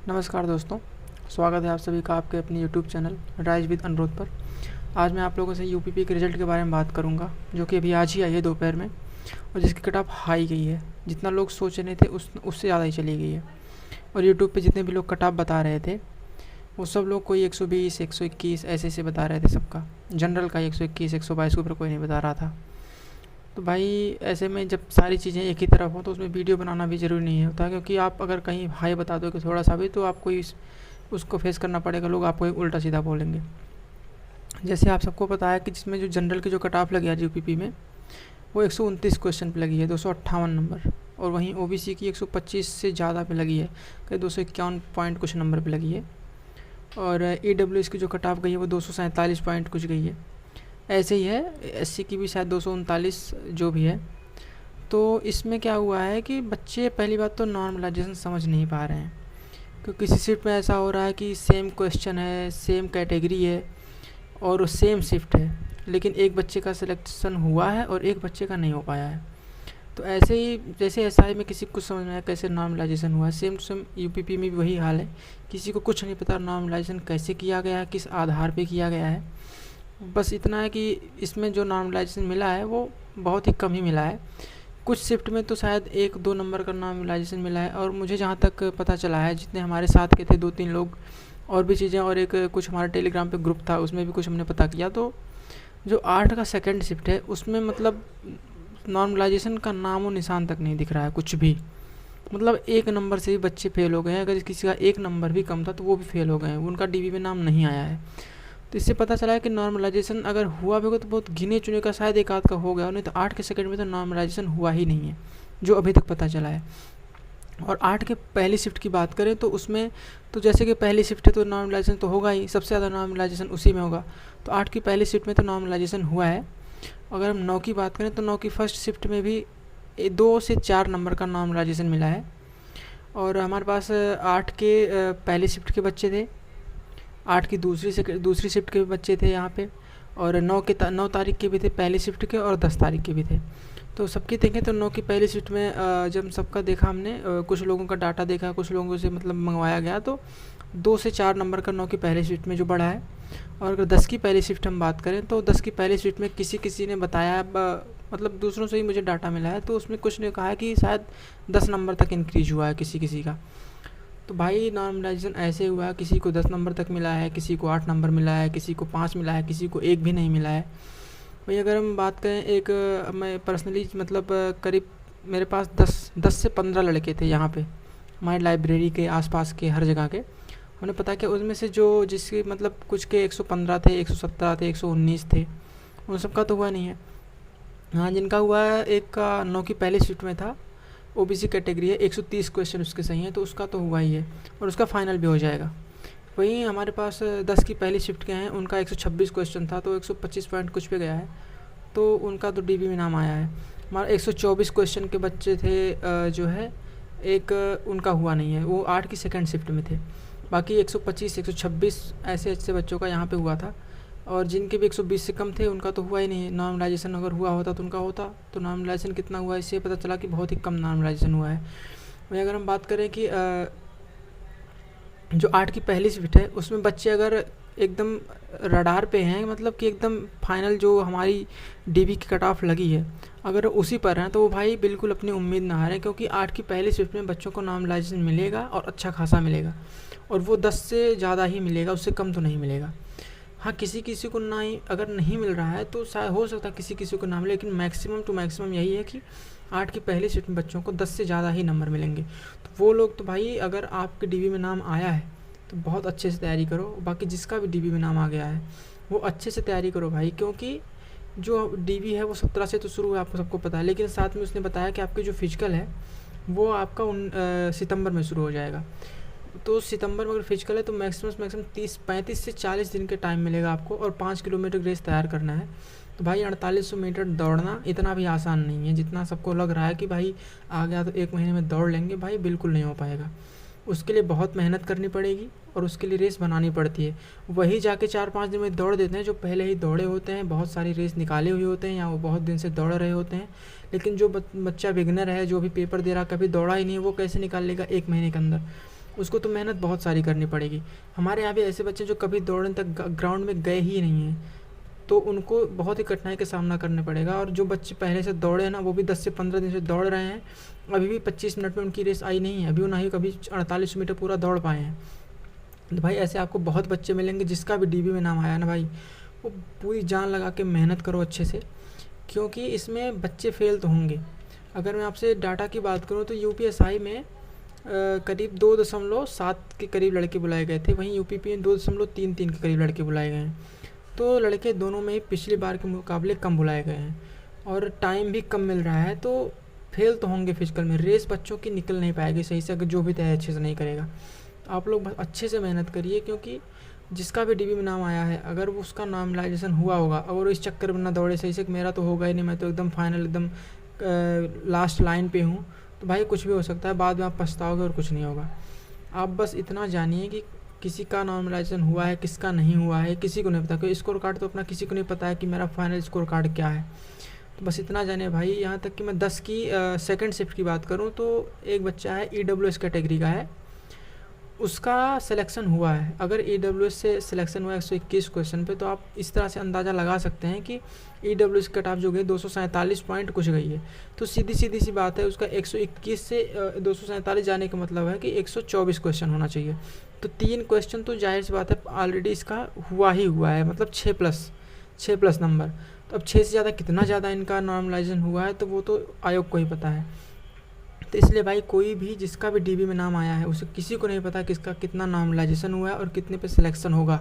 नमस्कार दोस्तों, स्वागत है आप सभी का आपके अपने यूट्यूब चैनल राइज विद अनुरोध पर। आज मैं आप लोगों से यूपीपी के रिज़ल्ट के बारे में बात करूंगा, जो कि अभी आज ही आई है दोपहर में और जिसकी कट ऑफ हाई गई है। जितना लोग सोच रहे थे उससे ज़्यादा ही चली गई है। और यूट्यूब पे जितने भी लोग कट ऑफ बता रहे थे वो सब लोग कोई 120, 121 ऐसे बता रहे थे सबका। जनरल का 121, 122 के ऊपर कोई नहीं बता रहा था। तो भाई ऐसे में जब सारी चीज़ें एक ही तरफ हो तो उसमें वीडियो बनाना भी ज़रूरी नहीं होता, क्योंकि आप अगर कहीं हाई बता दोगे थोड़ा सा भी तो आपको उसको फेस करना पड़ेगा। लोग आपको एक उल्टा सीधा बोलेंगे। जैसे आप सबको पता है कि जिसमें जो जनरल की जो कट ऑफ लगी है यूपीपी में, वो 129 क्वेश्चन पे लगी है, 258 नंबर। और वहीं ओबीसी की 125 से ज़्यादा पे लगी है, कहीं 251 पॉइंट कुछ नंबर पे लगी है। और ईडब्ल्यूएस की जो कट ऑफ गई है वो 247 पॉइंट कुछ गई है। ऐसे ही है एससी की भी शायद 239 जो भी है। तो इसमें क्या हुआ है कि बच्चे पहली बात तो नॉर्मलाइजेशन समझ नहीं पा रहे हैं, क्योंकि किसी शिफ्ट में ऐसा हो रहा है कि सेम क्वेश्चन है, सेम कैटेगरी है और सेम शिफ्ट है, लेकिन एक बच्चे का सिलेक्शन हुआ है और एक बच्चे का नहीं हो पाया है। तो ऐसे ही जैसे एसआई में किसी को कुछ समझ में आया कैसे नॉर्मलाइजेशन हुआ है, सेम टू सेम यूपीपी में भी वही हाल है। किसी को कुछ नहीं पता नॉर्मलाइजेशन कैसे किया गया है, किस आधार पे किया गया है। बस इतना है कि इसमें जो नॉर्मलाइजेशन मिला है वो बहुत ही कम ही मिला है। कुछ शिफ्ट में तो शायद 1-2 नंबर का नॉर्मलाइजेशन मिला है। और मुझे जहाँ तक पता चला है, जितने हमारे साथ के थे 2-3 लोग और भी चीज़ें, और एक कुछ हमारे टेलीग्राम पे ग्रुप था उसमें भी कुछ हमने पता किया, तो जो 8 का सेकंड शिफ्ट है उसमें मतलब नॉर्मलाइजेशन का नामो निशान तक नहीं दिख रहा है कुछ भी। मतलब 1 नंबर से भी बच्चे फेल हो गए हैं। अगर किसी का 1 नंबर भी कम था तो वो भी फेल हो गए हैं, उनका डीबी में नाम नहीं आया है। तो इससे पता चला है कि नॉर्मलाइजेशन अगर हुआ भी होगा तो बहुत गिने चुने का शायद एक आध का हो गया, नहीं तो 8 के सेकंड में तो नॉर्मलाइजेशन हुआ ही नहीं है, जो अभी तक पता चला है। और 8 के पहली शिफ्ट की बात करें तो उसमें तो जैसे कि पहली शिफ्ट है तो नॉर्मलाइजेशन तो होगा ही, सबसे ज़्यादा नॉर्मलाइजेशन उसी में होगा। तो 8 की पहली शिफ्ट में तो नॉर्मलाइजेशन हुआ है। अगर हम 9 की बात करें तो 9 की फर्स्ट शिफ्ट में भी 2 से 4 नंबर का नॉर्मलाइजेशन मिला है। और हमारे पास 8 के पहली शिफ्ट के बच्चे थे, 8 की दूसरी शिफ्ट के भी बच्चे थे यहाँ पे, और 9 तारीख के भी थे पहली शिफ्ट के, और 10 तारीख के भी थे। तो सबकी देखें तो 9 की पहली शिफ्ट में जब सबका देखा हमने, कुछ लोगों का डाटा देखा, कुछ लोगों से मतलब मंगवाया गया, तो 2 से 4 नंबर का 9 की पहली शिफ्ट में जो बढ़ा है। और अगर 10 की पहली शिफ्ट हम बात करें तो 10 की पहली शिफ्ट में किसी ने बताया, मतलब दूसरों से ही मुझे डाटा मिला है, तो उसमें कुछ ने कहा है कि शायद 10 नंबर तक इंक्रीज हुआ है किसी का। तो भाई नॉर्मलाइजेशन ऐसे हुआ है, किसी को 10 नंबर तक मिला है, किसी को 8 नंबर मिला है, किसी को 5 मिला है, किसी को 1 भी नहीं मिला है। भाई अगर हम बात करें एक मैं पर्सनली मतलब करीब मेरे पास 10 से 15 लड़के थे यहाँ पे हमारी लाइब्रेरी के आसपास के हर जगह के। हमने पता किया उसमें से जो जिसके मतलब कुछ के 115 थे, 117 थे, 119 थे, उन सब का तो हुआ नहीं है। हाँ, जिनका हुआ है एक का 9 की पहली शिफ्ट में था, ओबीसी कैटेगरी है, 130 क्वेश्चन उसके सही हैं, तो उसका तो हुआ ही है और उसका फाइनल भी हो जाएगा। वहीं हमारे पास 10 की पहली शिफ्ट के हैं, उनका 126 क्वेश्चन था तो 125 पॉइंट कुछ पे गया है, तो उनका तो डीबी में नाम आया है। हमारा 124 क्वेश्चन के बच्चे थे जो है एक, उनका हुआ नहीं है, वो 8 की सेकंड शिफ्ट में थे। बाकी 125, 126 ऐसे बच्चों का यहाँ पे हुआ था। और जिनके भी 120 से कम थे उनका तो हुआ ही नहीं है। नॉर्मलाइजेशन अगर हुआ होता तो उनका होता। तो नॉर्मलाइजेशन कितना हुआ इससे पता चला कि बहुत ही कम नॉर्मलाइजेशन हुआ है। वहीं अगर हम बात करें कि जो 8 की पहली शिफ्ट है उसमें बच्चे अगर एकदम रडार पे हैं, मतलब कि एकदम फाइनल जो हमारी डीबी की कट ऑफ लगी है अगर उसी पर हैं, तो वो भाई बिल्कुल अपनी उम्मीद ना हारें, क्योंकि 8 की पहली शिफ्ट में बच्चों को नॉर्मलाइजेशन मिलेगा और अच्छा खासा मिलेगा, और वो 10 से ज़्यादा ही मिलेगा, उससे कम तो नहीं मिलेगा। हाँ, किसी को ना ही अगर नहीं मिल रहा है तो शायद हो सकता है किसी को ना मिले, लेकिन मैक्सिमम टू मैक्सिमम यही है कि 8 की पहली शिफ्ट में बच्चों को 10 से ज़्यादा ही नंबर मिलेंगे। तो वो लोग तो भाई अगर आपके डीबी में नाम आया है तो बहुत अच्छे से तैयारी करो। बाकी जिसका भी डीबी में नाम आ गया है वो अच्छे से तैयारी करो भाई, क्योंकि जो डीबी है वो 17 से तो शुरू है, आपको सबको पता है, लेकिन साथ में उसने बताया कि आपके जो फिजिकल है वो आपका सितंबर में शुरू हो जाएगा। तो सितंबर में अगर फिजिकल है तो मैक्सिमम 35 से 40 दिन के टाइम मिलेगा आपको, और 5 किलोमीटर रेस तैयार करना है। तो भाई 4800 मीटर दौड़ना इतना भी आसान नहीं है जितना सबको लग रहा है कि भाई आ गया तो 1 महीने में दौड़ लेंगे। भाई बिल्कुल नहीं हो पाएगा, उसके लिए बहुत मेहनत करनी पड़ेगी और उसके लिए रेस बनानी पड़ती है। वही जाके 4-5 दिन में दौड़ देते हैं जो पहले ही दौड़े होते हैं, बहुत सारी रेस निकाले हुए होते हैं या वो बहुत दिन से दौड़ रहे होते हैं। लेकिन जो बच्चा बिगनर है, जो भी पेपर दे रहा कभी दौड़ा ही नहीं है, वो कैसे निकाल लेगा 1 महीने के अंदर। उसको तो मेहनत बहुत सारी करनी पड़ेगी। हमारे यहाँ भी ऐसे बच्चे जो कभी दौड़ने तक ग्राउंड में गए ही नहीं हैं, तो उनको बहुत ही कठिनाई का सामना करना पड़ेगा। और जो बच्चे पहले से दौड़े हैं ना, वो भी 10 से 15 दिन से दौड़ रहे हैं, अभी भी 25 मिनट में उनकी रेस आई नहीं है, अभी वो ना ही कभी 48 मीटर पूरा दौड़ पाए हैं। तो भाई ऐसे आपको बहुत बच्चे मिलेंगे, जिसका भी डीबी में नाम आया ना भाई, वो पूरी जान लगा के मेहनत करो अच्छे से, क्योंकि इसमें बच्चे फेल तो होंगे। अगर मैं आपसे डाटा की बात करूँ तो यूपीएसआई में करीब 2.7 के करीब लड़के बुलाए गए थे, वहीं यूपीपी में 2.33 के करीब लड़के बुलाए गए हैं। तो लड़के दोनों में ही पिछली बार के मुकाबले कम बुलाए गए हैं और टाइम भी कम मिल रहा है, तो फेल तो होंगे फिजिकल में। रेस बच्चों की निकल नहीं पाएगी सही से, अगर जो भी तय अच्छे से नहीं करेगा। आप लोग बस अच्छे से मेहनत करिए, क्योंकि जिसका भी डीबी में नाम आया है, अगर वो उसका नॉर्मलाइजेशन हुआ होगा, अगर वो इस चक्कर में ना दौड़े सही से, मेरा तो होगा ही नहीं, मैं तो एकदम फाइनल एकदम लास्ट लाइन पे हूँ, तो भाई कुछ भी हो सकता है, बाद में आप पछताओगे और कुछ नहीं होगा। आप बस इतना जानिए कि किसी का नॉर्मलाइजेशन हुआ है, किसका नहीं हुआ है, किसी को नहीं पता, क्योंकि स्कोर कार्ड तो अपना किसी को नहीं पता है कि मेरा फाइनल स्कोर कार्ड क्या है। तो बस इतना जानिए भाई। यहाँ तक कि मैं 10 की सेकंड शिफ्ट की बात करूँ तो एक बच्चा है EWS कैटेगरी का है, उसका सिलेक्शन हुआ है। अगर EWS से सिलेक्शन हुआ है 121 क्वेश्चन पे, तो आप इस तरह से अंदाज़ा लगा सकते हैं कि EWS कट ऑफ जो गई 247 पॉइंट कुछ गई है। तो सीधी सी बात है, उसका 121 से 247 जाने का मतलब है कि 124 क्वेश्चन होना चाहिए। तो 3 क्वेश्चन तो जाहिर सी बात है ऑलरेडी इसका हुआ ही हुआ है, मतलब 6 प्लस नंबर। तो अब 6 से ज़्यादा कितना ज़्यादा इनका नॉर्मलाइजेशन हुआ है, तो वो तो आयोग को ही पता है। तो इसलिए भाई कोई भी जिसका भी डीबी में नाम आया है, उसे किसी को नहीं पता किसका कितना नॉर्मलाइजेशन हुआ है और कितने पे सिलेक्शन होगा।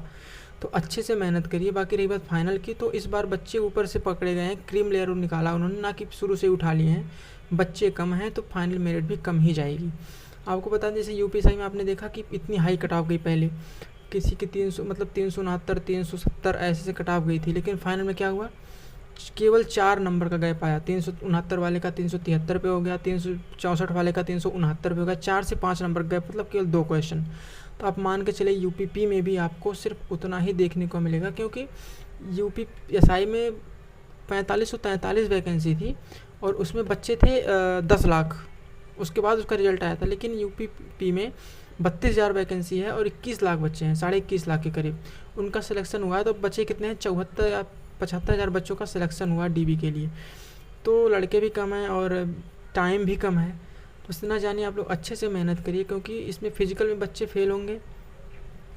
तो अच्छे से मेहनत करिए। बाकी रही बात फाइनल की, तो इस बार बच्चे ऊपर से पकड़े गए हैं, क्रीम लेयर निकाला उन्होंने, ना कि शुरू से उठा लिए हैं। बच्चे कम हैं तो फाइनल मेरिट भी कम ही जाएगी। आपको बता दें, जैसे यूपीएसआई में आपने देखा कि इतनी हाई कट ऑफ गई, पहले किसी की 300 मतलब 369 370 ऐसे से कट ऑफ गई थी, लेकिन फाइनल में क्या हुआ, केवल 4 नंबर का गैप आया। 369 वाले का 373 पे हो गया, 364 वाले का 369 पे हो गया, 4 से 5 नंबर गैप, मतलब केवल 2 क्वेश्चन। तो आप मान के चले यूपीपी में भी आपको सिर्फ उतना ही देखने को मिलेगा, क्योंकि यूपीएसआई में 4543 वैकेंसी थी और उसमें बच्चे थे 10 लाख, उसके बाद उसका रिजल्ट आया था। लेकिन यूपीपी में 32,000 वैकेंसी है और 21 लाख बच्चे हैं, 21.5 लाख के करीब उनका सिलेक्शन हुआ है। तो बच्चे कितने हैं, 74 या 75,000 बच्चों का सिलेक्शन हुआ डीबी के लिए। तो लड़के भी कम हैं और टाइम भी कम है। तो इतना जानिए, आप लोग अच्छे से मेहनत करिए, क्योंकि इसमें फिजिकल में बच्चे फेल होंगे,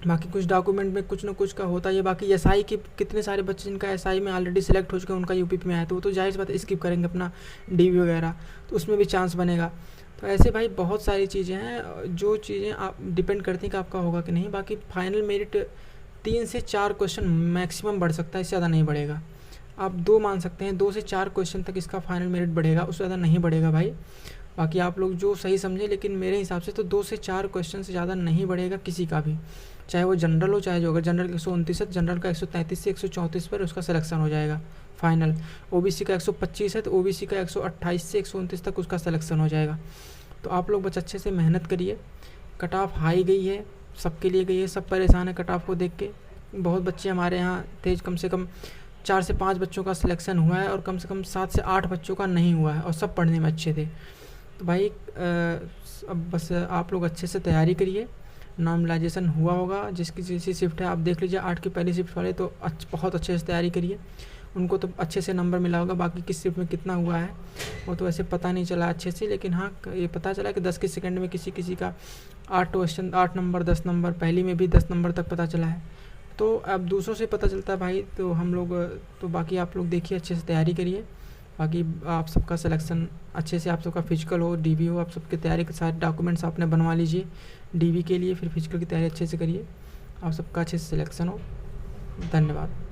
बाकी कुछ डॉक्यूमेंट में कुछ ना कुछ का होता है। बाकी एसआई के कितने सारे बच्चे जिनका एसआई में ऑलरेडी सेलेक्ट हो चुके हैं, उनका यूपीपी में आया, तो वो तो जाहिर सी बात है स्किप करेंगे अपना डीबी वगैरह, तो उसमें भी चांस बनेगा। तो ऐसे भाई बहुत सारी चीज़ें हैं, जो चीज़ें आप डिपेंड करती हैं कि आपका होगा कि नहीं। बाकी फाइनल मेरिट 3 से 4 क्वेश्चन मैक्सिमम बढ़ सकता है, इससे ज़्यादा नहीं बढ़ेगा। आप 2 मान सकते हैं, 2 से 4 क्वेश्चन तक इसका फाइनल मेरिट बढ़ेगा, उससे ज़्यादा नहीं बढ़ेगा भाई। बाकी आप लोग जो सही समझें, लेकिन मेरे हिसाब से तो 2 से 4 क्वेश्चन से ज़्यादा नहीं बढ़ेगा किसी का भी, चाहे वो जनरल हो, चाहे जो अगर जनरल का 129 है, जनरल का 133 से 134 पर उसका सिलेक्शन हो जाएगा फाइनल। ओबीसी का 125 है तो ओबीसी का 128 से 129 तक उसका सिलेक्शन हो जाएगा। तो आप लोग बस अच्छे से मेहनत करिए। कट ऑफ हाई गई है, सबके लिए गई है, सब परेशान है कट ऑफ को देख के। बहुत बच्चे हमारे यहाँ थे, कम से कम 4 से 5 बच्चों का सिलेक्शन हुआ है और कम से कम 7 से 8 बच्चों का नहीं हुआ है, और सब पढ़ने में अच्छे थे। तो भाई अब बस आप लोग अच्छे से तैयारी करिए। नॉर्मलाइजेशन हुआ होगा, जिसकी जैसी शिफ्ट है आप देख लीजिए, 8 की पहली शिफ्ट वाले तो बहुत अच्छे से तैयारी करिए, उनको तो अच्छे से नंबर मिला होगा। बाकी किस शिफ्ट में कितना हुआ है वो तो वैसे पता नहीं चला अच्छे से, लेकिन हाँ ये पता चला कि 10 के सेकंड में किसी का 8 क्वेश्चन 8 नंबर 10 नंबर, पहली में भी 10 नंबर तक पता चला है। तो अब दूसरों से पता चलता है भाई, तो हम लोग तो बाकी आप लोग देखिए, अच्छे से तैयारी करिए। बाकी आप सबका सिलेक्शन अच्छे से, आप सबका फिजिकल हो, डीबी हो, आप सबकी तैयारी के साथ डॉक्यूमेंट्स आपने बनवा लीजिए डीबी के लिए, फिर फिजिकल की तैयारी अच्छे से करिए, आप सबका अच्छे से सिलेक्शन हो। धन्यवाद।